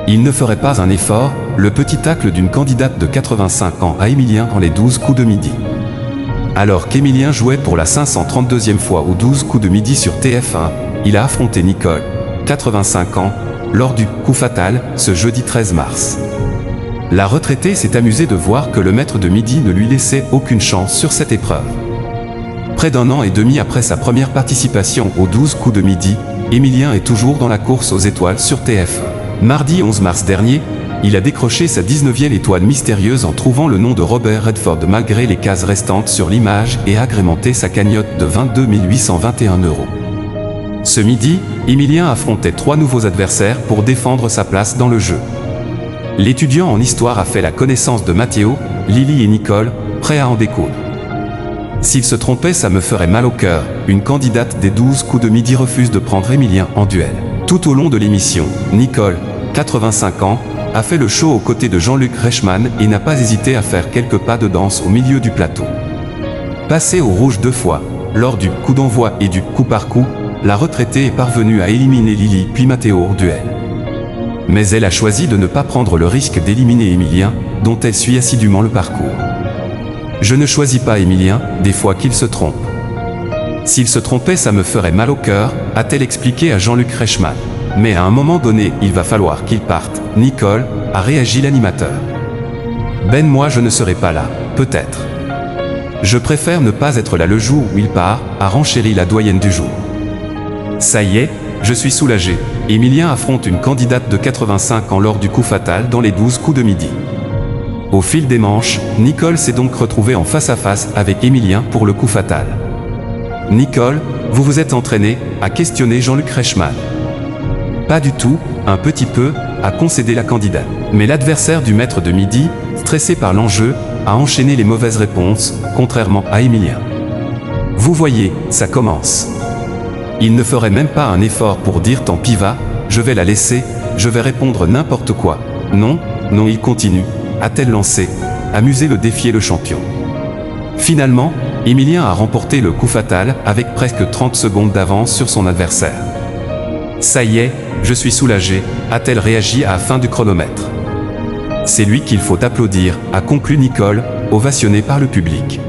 Il ne ferait pas un effort, le petit tacle d'une candidate de 85 ans à Emilien dans les 12 coups de midi. Alors qu'Emilien jouait pour la 532e fois aux 12 coups de midi sur TF1, il a affronté Nicole, 85 ans, lors du coup fatal, ce jeudi 13 mars. La retraitée s'est amusée de voir que le maître de midi ne lui laissait aucune chance sur cette épreuve. Près d'un an et demi après sa première participation aux 12 coups de midi, Emilien est toujours dans la course aux étoiles sur TF1. Mardi 11 mars dernier, il a décroché sa 19e étoile mystérieuse en trouvant le nom de Robert Redford malgré les cases restantes sur l'image et agrémenté sa cagnotte de 22 821 €. Ce midi, Emilien affrontait 3 nouveaux adversaires pour défendre sa place dans le jeu. L'étudiant en histoire a fait la connaissance de Mathéo, Lily et Nicole, prêts à en découdre. S'il se trompait, ça me ferait mal au cœur. Une candidate des 12 coups de midi refuse de prendre Emilien en duel. Tout au long de l'émission, Nicole, 85 ans, a fait le show aux côtés de Jean-Luc Reichmann et n'a pas hésité à faire quelques pas de danse au milieu du plateau. Passée au rouge 2 fois, lors du coup d'envoi et du coup par coup, la retraitée est parvenue à éliminer Lily puis Mathéo au duel. Mais elle a choisi de ne pas prendre le risque d'éliminer Emilien, dont elle suit assidûment le parcours. Je ne choisis pas Emilien, des fois qu'il se trompe. S'il se trompait, ça me ferait mal au cœur, a-t-elle expliqué à Jean-Luc Reichmann. Mais à un moment donné, il va falloir qu'il parte. Nicole, a réagi l'animateur. Ben, moi je ne serai pas là, peut-être. Je préfère ne pas être là le jour où il part, a renchéri la doyenne du jour. Ça y est, je suis soulagé. Emilien affronte une candidate de 85 ans lors du coup fatal dans les 12 coups de midi. Au fil des manches, Nicole s'est donc retrouvée en face-à-face avec Emilien pour le coup fatal. Nicole, vous vous êtes entraînée, a questionné Jean-Luc Reichmann. Pas du tout, un petit peu, a concédé la candidate. Mais l'adversaire du maître de midi, stressé par l'enjeu, a enchaîné les mauvaises réponses, contrairement à Emilien. Vous voyez, ça commence. Il ne ferait même pas un effort pour dire tant pis va, je vais la laisser, je vais répondre n'importe quoi. Non, non, il continue, a-t-elle lancé, amusé le défier le champion. Finalement, Emilien a remporté le coup fatal avec presque 30 secondes d'avance sur son adversaire. Ça y est, je suis soulagé, a-t-elle réagi à la fin du chronomètre. C'est lui qu'il faut applaudir, a conclu Nicole, ovationnée par le public.